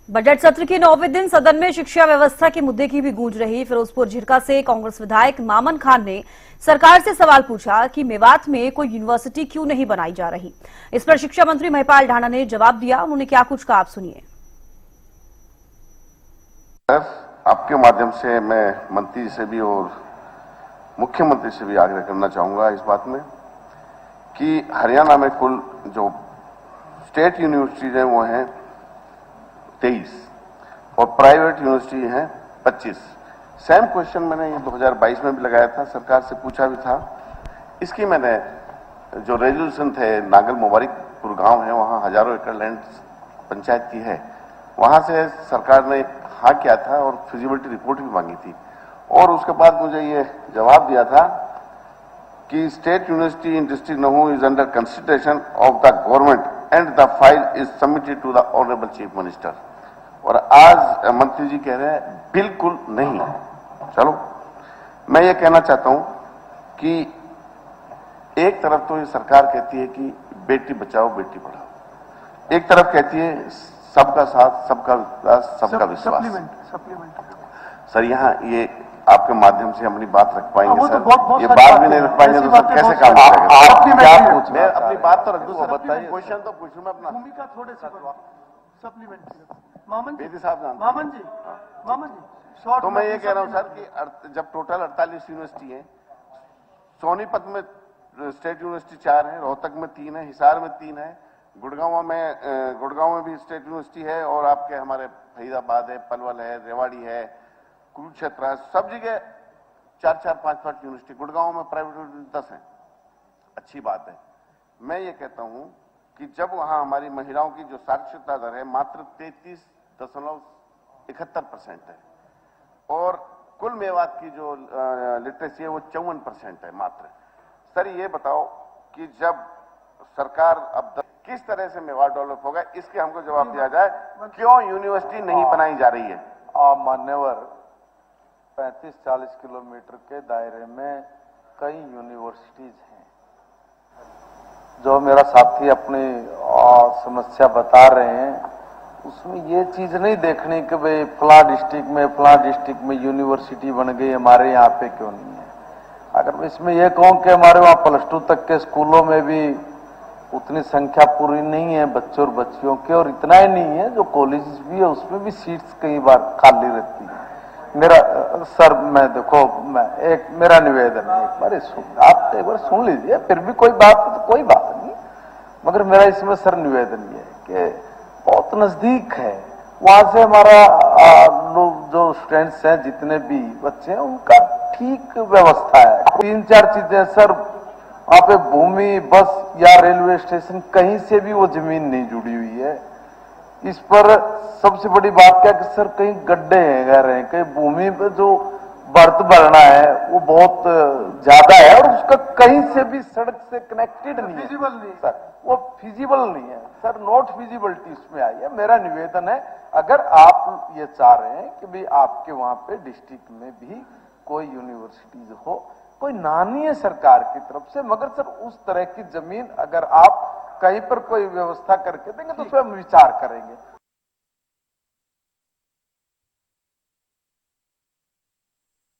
Budget सत्र के 9वें दिन सदन में शिक्षा व्यवस्था के मुद्दे की भी गूंज रही। फिरोजपुर झिरका से कांग्रेस विधायक मामन खान ने सरकार से सवाल पूछा कि मेवात में कोई यूनिवर्सिटी क्यों नहीं बनाई जा रही। इस पर शिक्षा मंत्री महिपाल ढांडा ने जवाब दिया। उन्होंने क्या कुछ कहा, आप सुनिए। आपके माध्यम से मैं मंत्री से भी और मुख्यमंत्री से भी आग्रह करना चाहूंगा इस बात में कि हरियाणा में कुल जो स्टेट यूनिवर्सिटीज हैं वो हैं 23 और प्राइवेट यूनिवर्सिटी हैं 25। सेम क्वेश्चन मैंने ये 2022 में भी लगाया था, सरकार से पूछा भी था। इसकी मैंने जो रेजोल्यूशन थे, नागल मुबारकपुर गांव है, वहां हजारों एकड़ लैंड पंचायत की है, वहां से सरकार ने हाँ किया था और फिजिबिलिटी रिपोर्ट भी मांगी थी। और उसके बाद मुझे ये जवाब दिया था कि state university in district Nuh is under consideration of the government and the file is submitted to the honourable chief minister. और आज मंत्री जी कह रहे हैं बिल्कुल नहीं। चलो, मैं ये कहना चाहता हूं कि एक तरफ तो ये सरकार कहती है कि बेटी बचाओ बेटी पढ़ाओ, एक तरफ कहती है सबका साथ सबका विकास सबका विश्वास। सर, यहाँ ये आपके माध्यम से अपनी बात रख पाएंगे सर? ये बात भी नहीं रख पाएंगे तो सर कैसे काम करेंगे? क्या पूछ? मैं अपनी बात तो रख दूं सर, बताइए। क्वेश्चन तो पूछ लूं मैं अपना। भूमिका थोड़े से सप्लीमेंट मामन बेदी साहब जानते मामन जी तो मैं ये कह रहा हूं सर कि जब टोटल 48 यूनिवर्सिटी है, सोनीपत में स्टेट यूनिवर्सिटी 4 है, रोहतक में 3 है, हिसार में 3 है, गुड़गांव में भी स्टेट यूनिवर्सिटी है, और आपके हमारे फरीदाबाद है, पलवल है, रेवाड़ी है, कुरुक्षेत्र है, सब जगह 4-4, 5-5 यूनिवर्सिटी। गुड़गांव में प्राइवेट यूनिवर्सिटी 10 है। अच्छी बात है। मैं ये कहता हूं कि जब वहां हमारी महिलाओं की जो साक्षरता दर है मात्र 33.71% है और कुल मेवात की जो लिटरेसी है वो 54% है मात्र। सर, ये बताओ कि जब सरकार अब किस तरह से मेवात डेवलप होगा, इसके हमको जवाब दिया जाए। क्यों यूनिवर्सिटी नहीं बनाई जा रही है? मान्यवर 35-40 किलोमीटर के दायरे में कई यूनिवर्सिटीज हैं। जो मेरा साथी अपनी समस्या बता रहे हैं, उसमें ये चीज नहीं देखनी कि भाई फला डिस्ट्रिक्ट में यूनिवर्सिटी बन गई, हमारे यहाँ पे क्यों नहीं है। अगर मैं इसमें यह कहूं कि हमारे वहाँ +2 तक के स्कूलों में भी उतनी संख्या पूरी नहीं है बच्चों और बच्चियों के, और इतना ही नहीं है, जो कॉलेजेस भी है उसमें भी सीट्स कई बार खाली रहती है। मेरा सर, मैं देखो, मेरा निवेदन है, आप एक बार सुन लीजिए, फिर भी कोई बात है तो कोई बात नहीं, मगर मेरा इसमें सर निवेदन ये है कि बहुत नजदीक है, वहां से हमारा लोग जो स्टूडेंट्स हैं, जितने भी बच्चे हैं, उनका ठीक व्यवस्था है। 3-4 चीजें सर, वहां पे भूमि, बस या रेलवे स्टेशन कहीं से भी वो जमीन नहीं जुड़ी हुई है। इस पर सबसे बड़ी बात क्या कि सर कहीं गड्ढे हैं, घर हैं, कहीं भूमि पे जो बर्त भरना है वो बहुत ज्यादा है और उसका कहीं से भी सड़क से कनेक्टेड नहीं है, फिजिबल नहीं सर, वो फिजिबल नहीं है सर, नॉट फिजिबिलिटी उसमें आई है। मेरा निवेदन है, अगर आप ये चाह रहे हैं कि भाई आपके वहां पे डिस्ट्रिक्ट में भी कोई यूनिवर्सिटीज हो, कोई नानी है सरकार की तरफ से, मगर सर उस तरह की जमीन अगर आप कहीं पर कोई व्यवस्था करके देंगे तो उसमें हम विचार करेंगे।